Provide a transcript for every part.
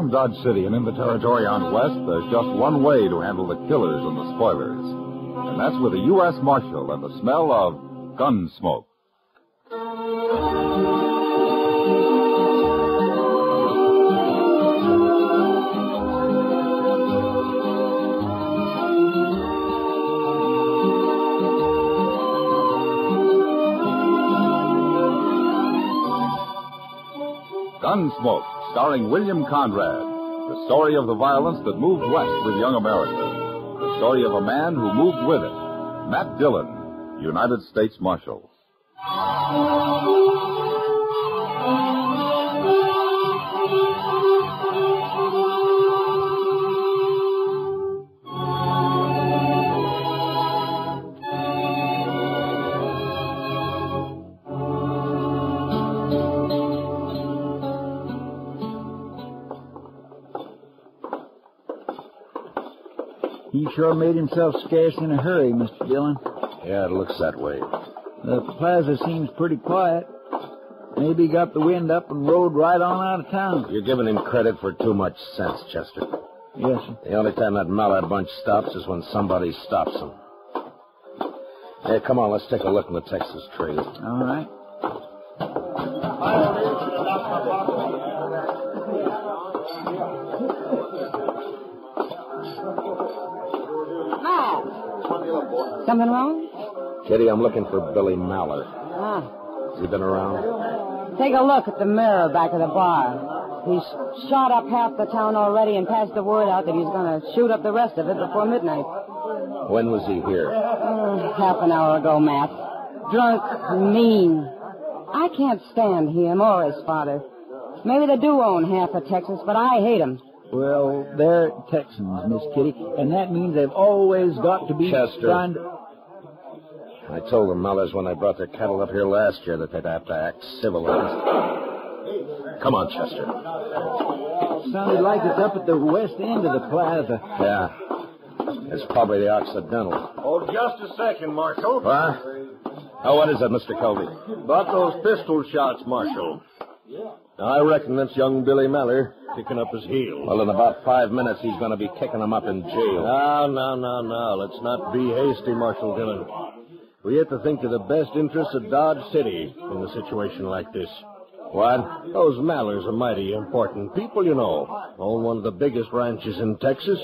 Around Dodge City and in the territory on West, there's just one way to handle the killers and the spoilers. And that's with a U.S. Marshal and the smell of Gunsmoke. Gunsmoke, starring William Conrad. The story of the violence that moved west with young America. The story of a man who moved with it. Matt Dillon, United States Marshal. He sure made himself scarce in a hurry, Mr. Dillon. Yeah, it looks that way. The plaza seems pretty quiet. Maybe he got the wind up and rode right on out of town. You're giving him credit for too much sense, Chester. Yes, sir. The only time that Mallard bunch stops is when somebody stops them. Hey, come on, let's take a look in the Texas Trail. All right. Something wrong? Kitty, I'm looking for Billy Mallard. Ah. Has he been around? Take a look at the mirror back of the bar. He's shot up half the town already and passed the word out that he's going to shoot up the rest of it before midnight. When was he here? Half an hour ago, Matt. Drunk, mean. I can't stand him or his father. Maybe they do own half of Texas, but I hate them. Well, they're Texans, Miss Kitty, and that means they've always got to be Chester. trying to... I told the Mallards when they brought their cattle up here last year that they'd have to act civilized. Come on, Chester. Sounded like it's up at the west end of the plaza. Yeah. It's probably the Occidental. Oh, just a second, Marshal. What? Oh, what is it, Mr. Covey? About those pistol shots, Marshal. I reckon that's young Billy Mallard kicking up his heels. Well, in about 5 minutes, he's going to be kicking them up in jail. No. Let's not be hasty, Marshal Dillon. We have to think of the best interests of Dodge City in a situation like this. What? Those Mallards are mighty important people, you know. Own one of the biggest ranches in Texas.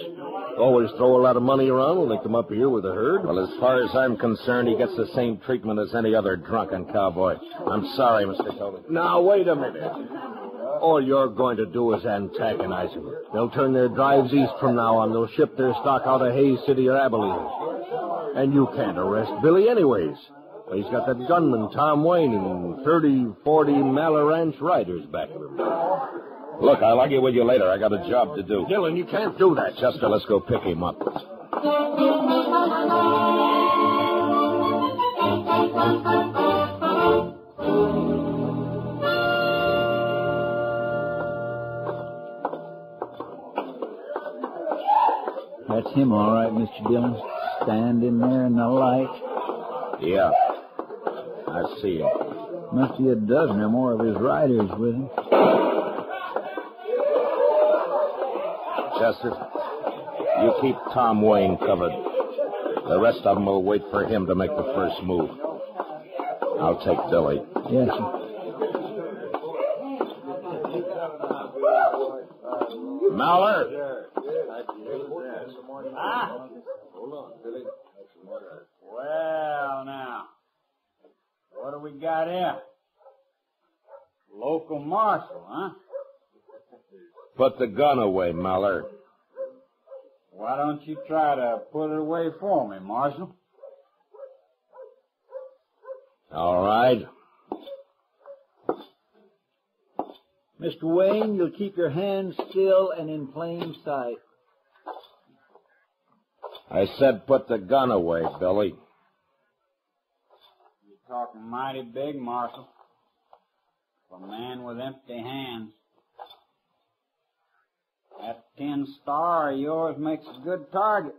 Always throw a lot of money around when they come up here with a herd. Well, as far as I'm concerned, he gets the same treatment as any other drunken cowboy. I'm sorry, Mr. Covey. Now, wait a minute. All you're going to do is antagonize them. They'll turn their drives east from now on. They'll ship their stock out of Hays City or Abilene. And you can't arrest Billy anyways. He's got that gunman, Tom Wayne, and 30, 40 Mallard Ranch riders back of him. Look, I'll argue with you later. I got a job to do. Dillon, you can't do that. Chester, let's go pick him up. That's him, all right, Mr. Dillon. Standing there in the light. Yeah. I see him. Must be a dozen or more of his riders with him. Chester, you keep Tom Wayne covered. The rest of them will wait for him to make the first move. I'll take Billy. Yes, sir. Mallard! Ah? Well, now, what do we got here? Local marshal, huh? Put the gun away, Mallard. Why don't you try to put it away for me, Marshal? All right. Mr. Wayne, you'll keep your hands still and in plain sight. I said put the gun away, Billy. You're talking mighty big, Marshal. For a man with empty hands. That tin star of yours makes a good target.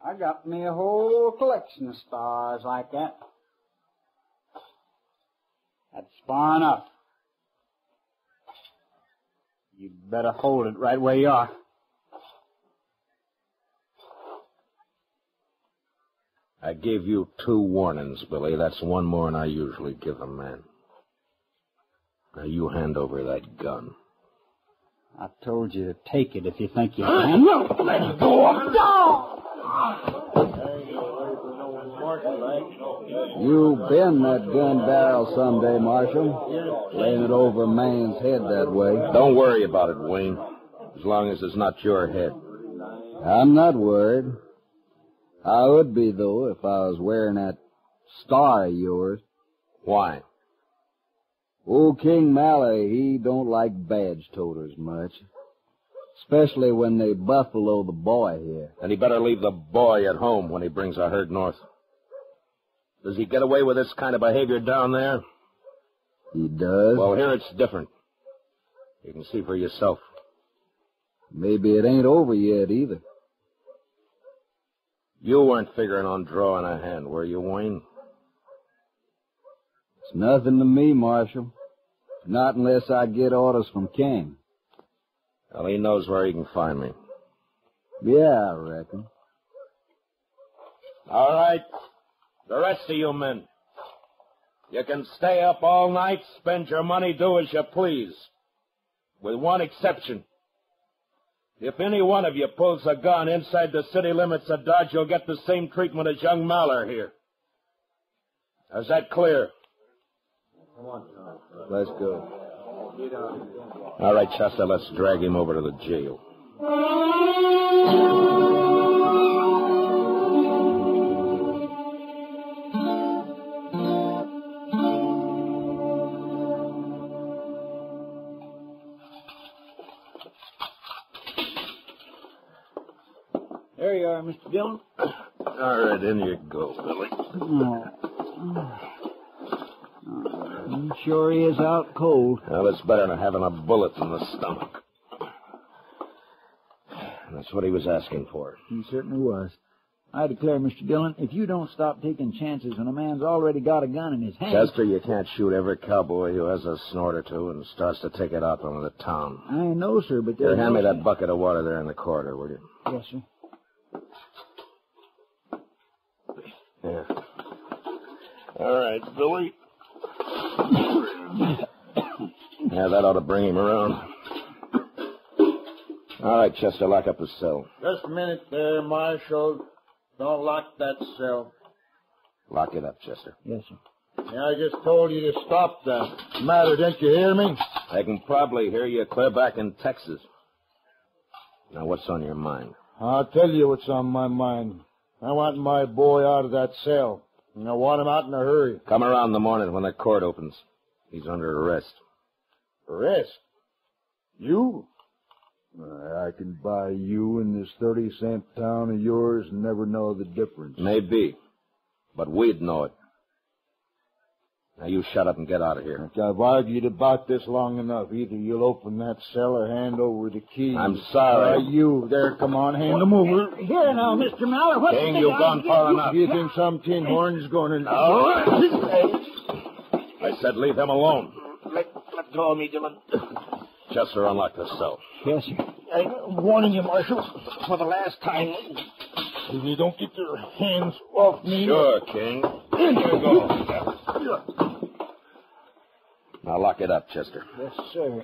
I got me a whole collection of stars like that. That's far enough. You'd better hold it right where you are. I gave you 2 warnings, Billy. That's one more than I usually give a man. Now you hand over that gun. I told you to take it if you think you can. Let it go. You bend that gun barrel someday, Marshal. Laying it over a man's head that way. Don't worry about it, Wayne. As long as it's not your head. I'm not worried. I would be, though, if I was wearing that star of yours. Why? Old King Mallory, he don't like badge toters much. Especially when they buffalo the boy here. Then he better leave the boy at home when he brings a herd north. Does he get away with this kind of behavior down there? He does. Well, here it's different. You can see for yourself. Maybe it ain't over yet, either. You weren't figuring on drawing a hand, were you, Wayne? It's nothing to me, Marshal. Not unless I get orders from King. Well, he knows where he can find me. Yeah, I reckon. All right. The rest of you men. You can stay up all night, spend your money, do as you please. With one exception. If any one of you pulls a gun inside the city limits of Dodge, you'll get the same treatment as young Maller here. Is that clear? Come on, Tom. Let's go. All right, Chester, let's drag him over to the jail. There you are, Mr. Dillon. All right, in you go, Billy. Sure he is out cold. Well, it's better than having a bullet in the stomach. That's what he was asking for. He certainly was. I declare, Mr. Dillon, if you don't stop taking chances when a man's already got a gun in his hand... Chester, you can't shoot every cowboy who has a snort or two and starts to take it out on the town. I know, sir, but... Here, hand me that bucket of water there in the corridor, will you? Yes, sir. Yeah. All right, Billy. Yeah, that ought to bring him around. All right, Chester, lock up his cell. Just a minute there, Marshal. Don't lock that cell. Lock it up, Chester. Yes, sir. Yeah, I just told you to stop that. Matter, didn't you hear me? I can probably hear you clear back in Texas. Now, what's on your mind? I'll tell you what's on my mind. I want my boy out of that cell. And I want him out in a hurry. Come around in the morning when the court opens. He's under arrest. Arrest? You? I can buy you in this 30-cent town of yours and never know the difference. Maybe. But we'd know it. Now, you shut up and get out of here. I've argued about this long enough. Either you'll open that cell or hand over the key. I'm sorry. You there, come on, hand them over. Here now, Mr. Maller. What's King, you've gone far enough. Do you think some tin horn's going to... I said leave him alone. Let go of me, Dillon. Chester, unlock the cell. Yes, sir. I'm warning you, Marshal, for the last time. If you don't get your hands off me... Sure, King. Here you go. Now lock it up, Chester. Yes, sir.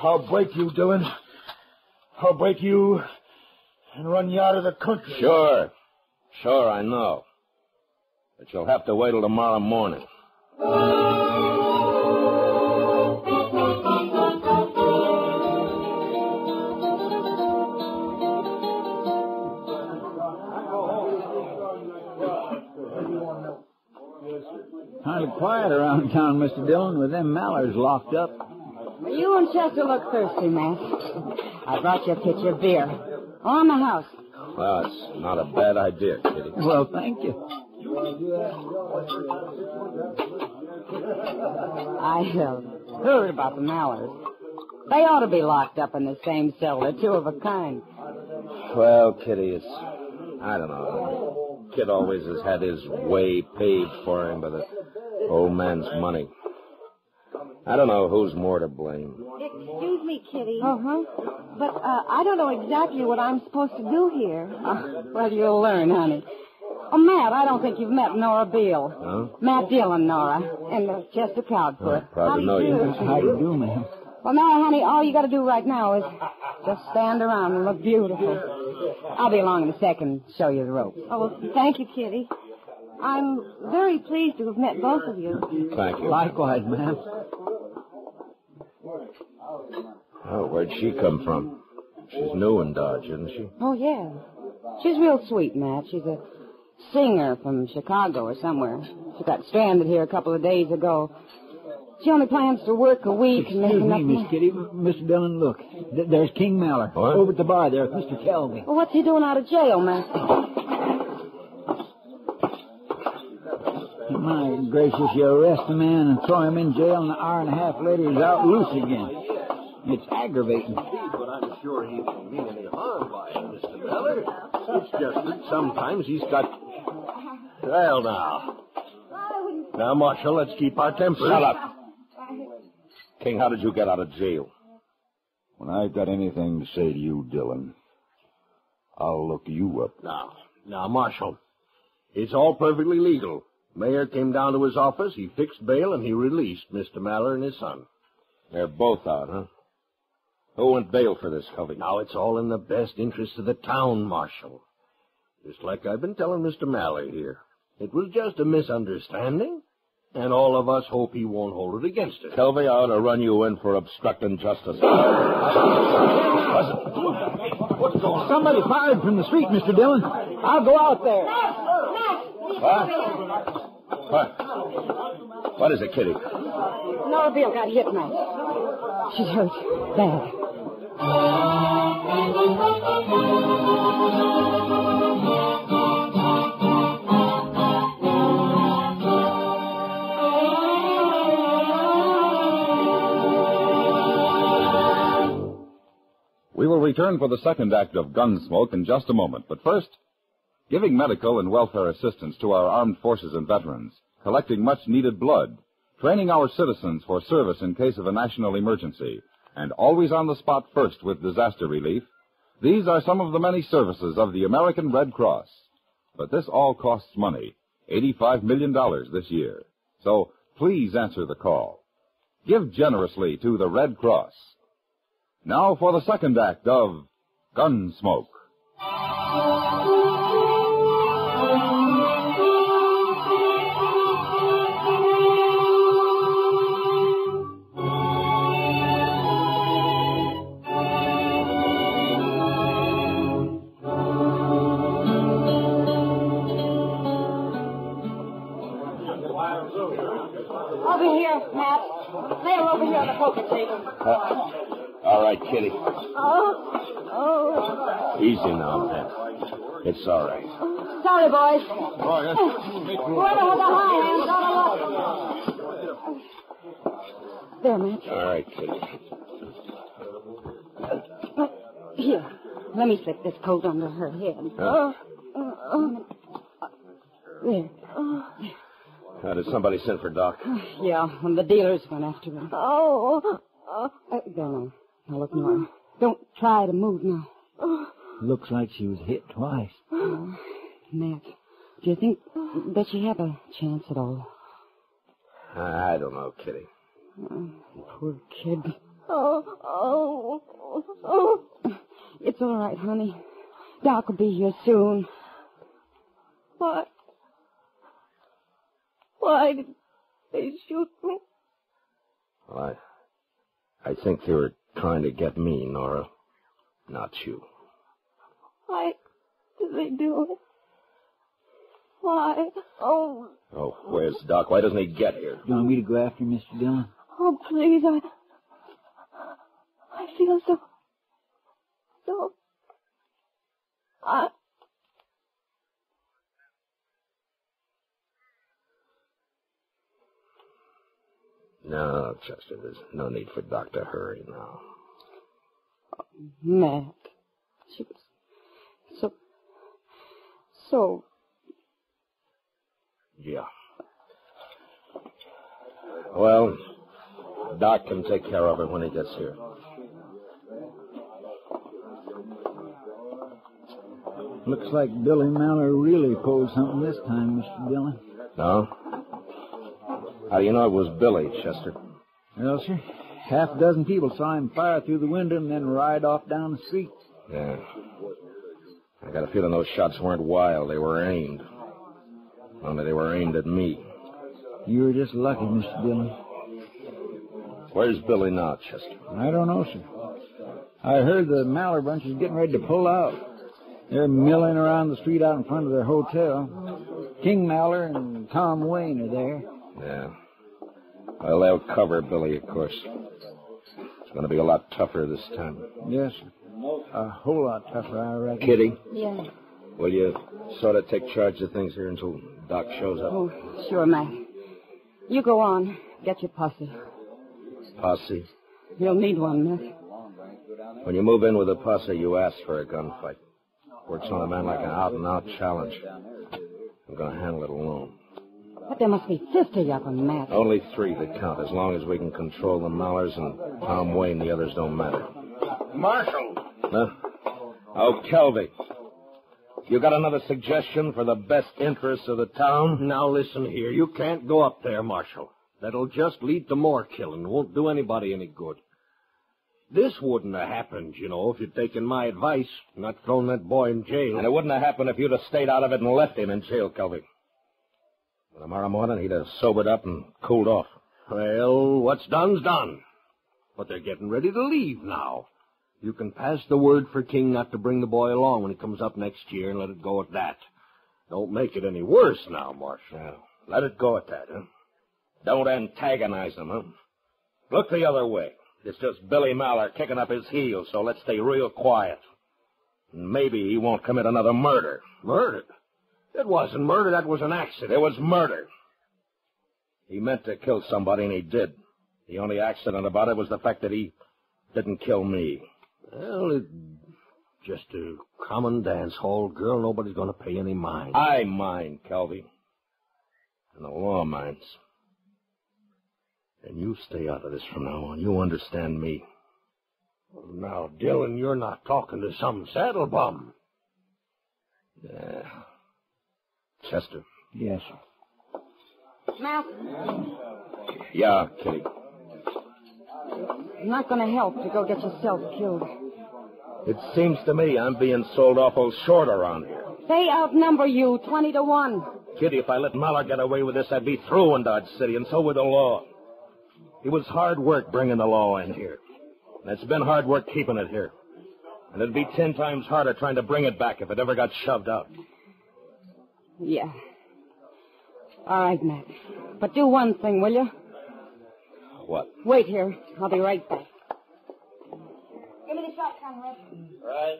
I'll break you, Dillon. I'll break you and run you out of the country. Sure. Sure, I know. But you'll have to wait till tomorrow morning. Kind of quiet around town, Mr. Dillon, with them Mallers locked up. You and Chester look thirsty, Matt. I brought you a pitcher of beer. On the house. Well, it's not a bad idea, Kitty. Well, thank you. I heard about the Mallers. They ought to be locked up in the same cell. They're two of a kind. Well, Kitty, I don't know. Kid always has had his way paved for him by the old man's money. I don't know who's more to blame. Excuse me, Kitty. Uh-huh. But I don't know exactly what I'm supposed to do here. Well, you'll learn, honey. Oh, Matt, I don't think you've met Nora Beale. Huh? Matt Dillon, Nora, and Chester Proudfoot. Proud to know you. How do you do, ma'am? Well, now, honey, all you got to do right now is just stand around and look beautiful. I'll be along in a second and show you the ropes. Oh, well, thank you, Kitty. I'm very pleased to have met both of you. Thank you. Likewise, ma'am. Oh, where'd she come from? She's new in Dodge, isn't she? Oh, yeah. She's real sweet, Matt. She's a singer from Chicago or somewhere. She got stranded here a couple of days ago. She only plans to work a week and make Excuse enough me, money. Miss Kitty. Mr. Dillon, look. There's King Mallard. What? Over at the bar there with Mr. Kelby. Well, what's he doing out of jail, Matt? My gracious, you arrest a man and throw him in jail, and an hour and a half later he's out loose again. It's aggravating. But I'm sure he didn't mean any harm by it, Mr. Mallard. It's just that sometimes he's got... Well, now. Now, Marshal, let's keep our temper. Shut up. King, how did you get out of jail? When I've got anything to say to you, Dillon, I'll look you up. Now, Marshal, it's all perfectly legal. Mayor came down to his office, he fixed bail, and he released Mr. Mallard and his son. They're both out, huh? Who went bail for this, Covey? Now, it's all in the best interest of the town, Marshal. Just like I've been telling Mr. Mallard here. It was just a misunderstanding, and all of us hope he won't hold it against us. Covey, I ought to run you in for obstructing justice. Somebody fired from the street, Mr. Dillon. I'll go out there. What? What is it, Kitty? Nora Beale got hit, Matt. She's hurt. Bad. We will return for the second act of Gunsmoke in just a moment. But first, giving medical and welfare assistance to our armed forces and veterans, collecting much-needed blood, training our citizens for service in case of a national emergency, and always on the spot first with disaster relief, these are some of the many services of the American Red Cross. But this all costs money, $85 million this year. So please answer the call. Give generously to the Red Cross. Now for the second act of Gunsmoke. Over here, Matt. Lay her over here on the poker table. All right, Kitty. Oh. Easy now, Matt. It's all right. Sorry, boys. Oh, Whoever has a high hand, got a lot. There, Matt. All right, Kitty. Here, let me slip this coat under her head. There. Did somebody send for Doc? Yeah, and the dealers went after him. Oh. There, now. Now, look, Nora. Don't try to move now. Looks like she was hit twice. Matt, do you think that she have a chance at all? I don't know, Kitty. Poor kid. Oh. It's all right, honey. Doc will be here soon. Why did they shoot me? Well, I think they were trying to get me, Nora. Not you. Why did they do it? Why? Oh, Where's Doc? Why doesn't he get here? Do you want me to go after him, Mr. Dillon? oh, please, I feel so, No, Chester, there's no need for Doc to hurry now. Matt, she was so... Yeah. Well, Doc can take care of it when he gets here. Looks like Billy Mallard really pulled something this time, Mr. Dillon. No? How do you know it was Billy, Chester? Well, sir, half a dozen people saw him fire through the window and then ride off down the street. Yeah. I got a feeling those shots weren't wild. They were aimed. Only they were aimed at me. You were just lucky, Mr. Dillon. Where's Billy now, Chester? I don't know, sir. I heard the Mallard bunch is getting ready to pull out. They're milling around the street out in front of their hotel. King Mallard and Tom Wayne are there. Yeah. Well, they'll cover Billy, of course. It's going to be a lot tougher this time. Yes, sir. A whole lot tougher, I reckon. Kitty? Yeah. Will you sort of take charge of things here until Doc shows up? Oh, sure, Matt. You go on. Get your posse. Posse? You'll need one, Matt. When you move in with a posse, you ask for a gunfight. Works on a man like an out-and-out challenge. I'm going to handle it alone. But there must be 50 of them, Matt. Only 3 that count. As long as we can control the Mallards and Tom Wayne, the others don't matter. Marshal! Huh? Oh, Kelby. You got another suggestion for the best interests of the town? Now listen here. You can't go up there, Marshal. That'll just lead to more killing. Won't do anybody any good. This wouldn't have happened, you know, if you'd taken my advice, not thrown that boy in jail. And it wouldn't have happened if you'd have stayed out of it and left him in jail, Kelby. Tomorrow morning, he'd have sobered up and cooled off. Well, what's done's done. But they're getting ready to leave now. You can pass the word for King not to bring the boy along when he comes up next year and let it go at that. Don't make it any worse now, Marshal. Yeah, let it go at that, huh? Don't antagonize him, huh? Look the other way. It's just Billy Mallard kicking up his heels, so let's stay real quiet. Maybe he won't commit another murder. Murder? It wasn't murder. That was an accident. It was murder. He meant to kill somebody, and he did. The only accident about it was the fact that he didn't kill me. Well, it's just a common dance hall girl. Nobody's going to pay any mind. I mind, Kelby. And the law minds. And you stay out of this from now on. You understand me. Well, now, Dillon, you're not talking to some saddle bum. Yeah. Chester. Yes, sir. Matt, Yeah, Kitty. I'm not going to help to go get yourself killed. It seems to me I'm being sold awful short around here. They outnumber you 20-1. Kitty, if I let Mallard get away with this, I'd be through in Dodge City, and so would the law. It was hard work bringing the law in here. And it's been hard work keeping it here. And it'd be 10 times harder trying to bring it back if it ever got shoved out. Yeah. All right, Matt. But do one thing, will you? What? Wait here. I'll be right back. Give me the shotgun, Red. Right.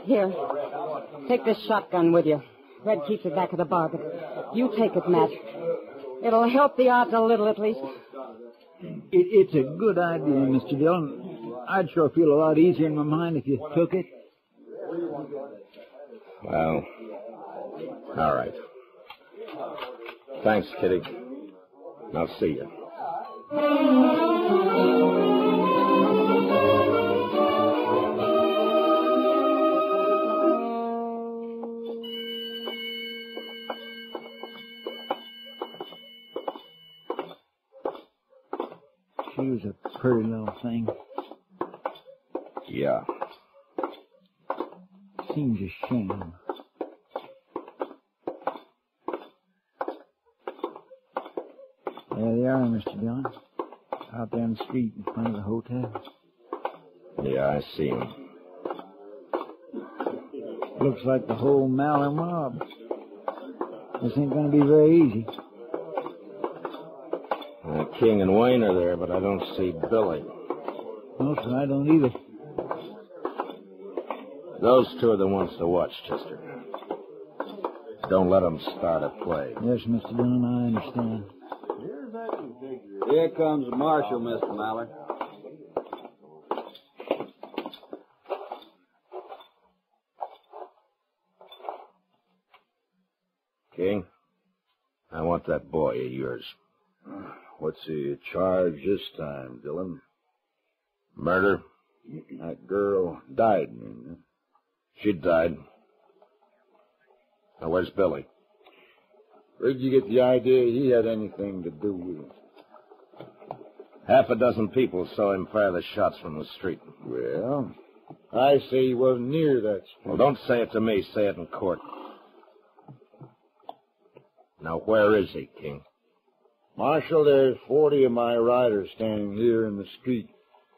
Here. Take this shotgun with you. Red keeps it back of the bar, but you take it, Matt. It'll help the odds a little, at least. It's a good idea, Mr. Dillon. I'd sure feel a lot easier in my mind if you took it. Well, all right. Thanks, Kitty. I'll see you. She was a pretty little thing. Yeah. Seems a shame. There they are, Mr. Dillon. Out there in the street in front of the hotel. Yeah, I see him. Looks like the whole Mallard mob. This ain't going to be very easy. King and Wayne are there, but I don't see Billy. No, sir, I don't either. Those 2 are the ones to watch, Chester. Don't let them start a play. Yes, Mr. Dillon, I understand. Here comes the marshal, Mr. Mallard. King, I want that boy of yours. What's he charged this time, Dillon? Murder? That girl died, man. She died. Now, where's Billy? Where'd you get the idea he had anything to do with it? Half a dozen people saw him fire the shots from the street. Well, I say he wasn't near that street. Well, don't say it to me. Say it in court. Now, where is he, King? Marshal, there's 40 of my riders standing here in the street.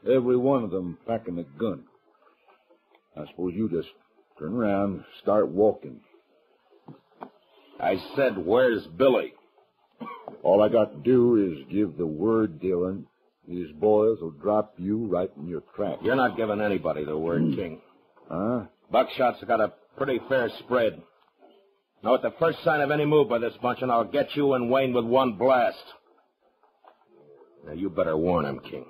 Every one of them packing a gun. I suppose you just turn around and start walking. I said, where's Billy? All I got to do is give the word, Dillon. These boys will drop you right in your tracks. You're not giving anybody the word, King. Huh? Buckshot's got a pretty fair spread. Now, at the first sign of any move by this bunch, and I'll get you and Wayne with one blast. Now, you better warn him, King.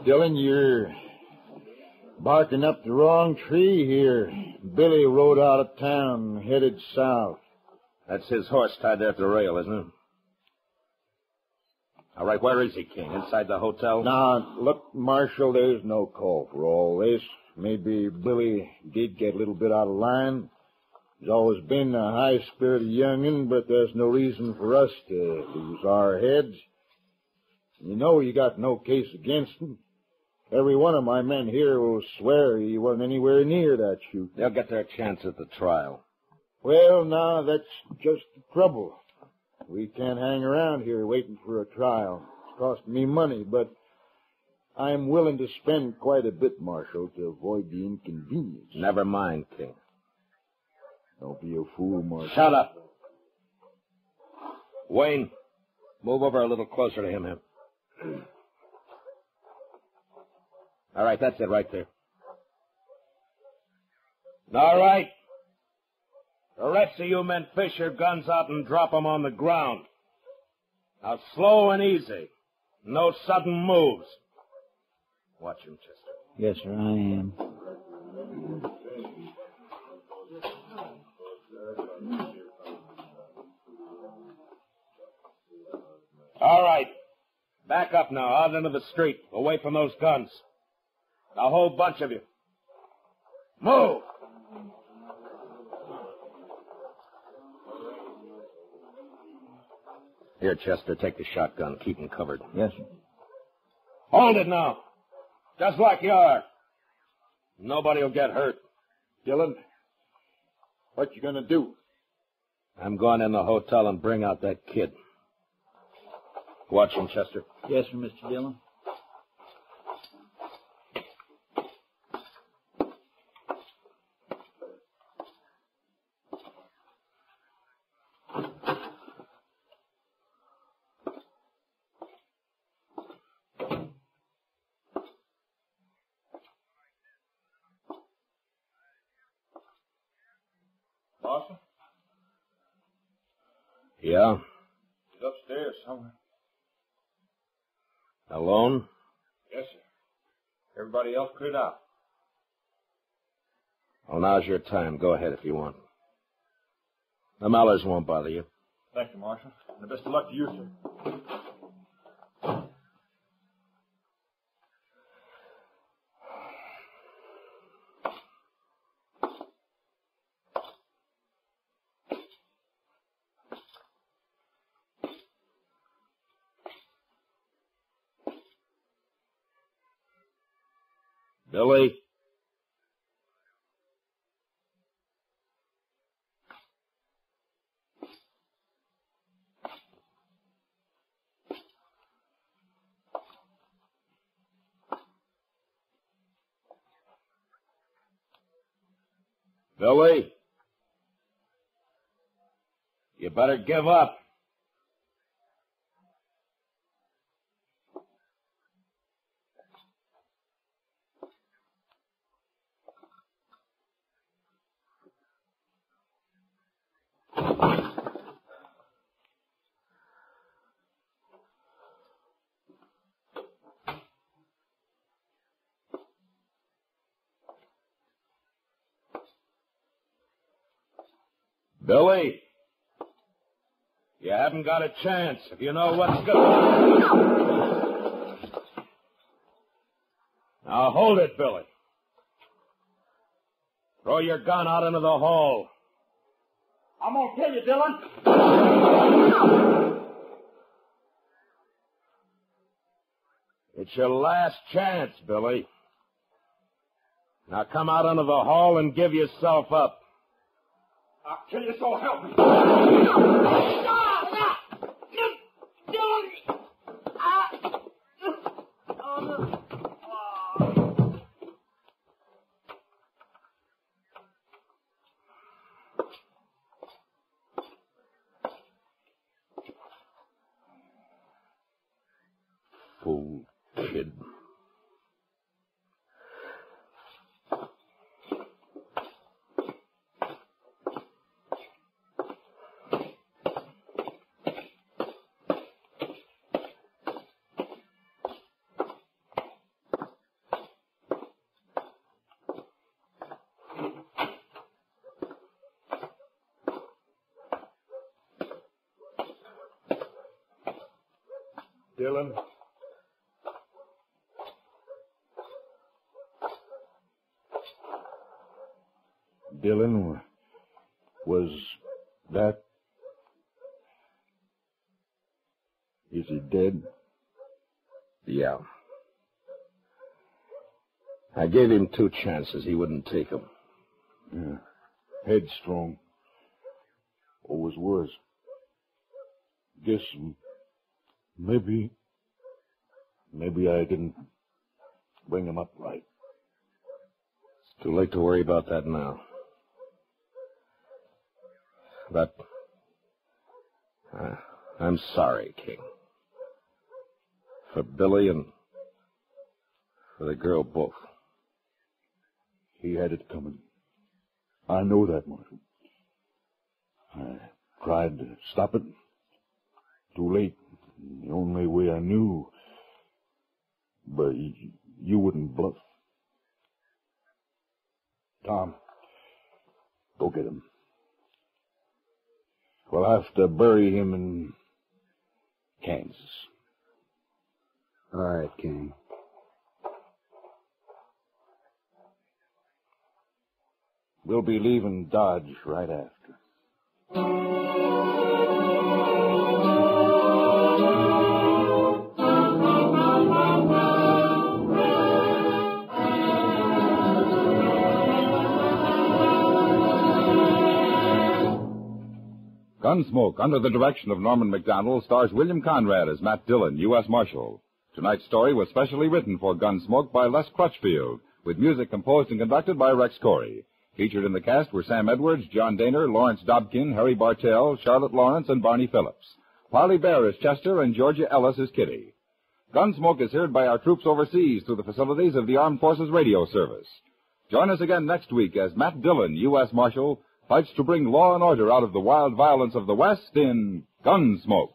Dillon, you're barking up the wrong tree here. Billy rode out of town and headed south. That's his horse tied there at the rail, isn't it? All right, where is he, King? Inside the hotel? Now, look, Marshal, there's no call for all this. Maybe Billy did get a little bit out of line. He's always been a high-spirited young'un, but there's no reason for us to lose our heads. You know you got no case against him. Every one of my men here will swear he wasn't anywhere near that shoot. They'll get their chance at the trial. Well, now, that's just the trouble. We can't hang around here waiting for a trial. It's costing me money, but I'm willing to spend quite a bit, Marshal, to avoid the inconvenience. Never mind, King. Don't be a fool, Marshal. Shut up. Wayne, move over a little closer to him here. All right, that's it right there. All right. The rest of you men fish your guns out and drop them on the ground. Now, slow and easy. No sudden moves. Watch him, Chester. Yes, sir, I am. All right. Back up now, out into the street, away from those guns. A whole bunch of you. Move! Here, Chester, take the shotgun. Keep him covered. Yes, sir. Hold it now. Just like you are. Nobody will get hurt. Dillon, what you gonna do? I'm going in the hotel and bring out that kid. Watch him, Chester. Yes, sir, Mr. Dillon. Marshal? Yeah? He's upstairs somewhere. Alone? Yes, sir. Everybody else cleared out. Well, now's your time. Go ahead if you want. The Mallers won't bother you. Thank you, Marshal. And the best of luck to you, sir. Billy? Billy? You better give up. Billy? You haven't got a chance if you know what's good. Now hold it, Billy. Throw your gun out into the hall. I'm gonna kill you, Dillon. It's your last chance, Billy. Now come out into the hall and give yourself up. I'll kill you, so help me. Fool kid. Dillon? Dillon, was that... Is he dead? Yeah. I gave him 2 chances. He wouldn't take them. Yeah. Headstrong. Always was. Guess maybe I didn't bring him up right. It's too late to worry about that now. But I'm sorry, King. For Billy and for the girl both. He had it coming. I know that, Marshal. I tried to stop it. Too late. The only way I knew. But you wouldn't bluff. Tom, go get him. We'll have to bury him in Kansas. All right, King. We'll be leaving Dodge right after. Gunsmoke, under the direction of Norman Macdonald, stars William Conrad as Matt Dillon, U.S. Marshal. Tonight's story was specially written for Gunsmoke by Les Crutchfield, with music composed and conducted by Rex Corey. Featured in the cast were Sam Edwards, John Daner, Lawrence Dobkin, Harry Bartell, Charlotte Lawrence, and Barney Phillips. Parley Bear is Chester, and Georgia Ellis is Kitty. Gunsmoke is heard by our troops overseas through the facilities of the Armed Forces Radio Service. Join us again next week as Matt Dillon, U.S. Marshal, fights to bring law and order out of the wild violence of the West in Gunsmoke.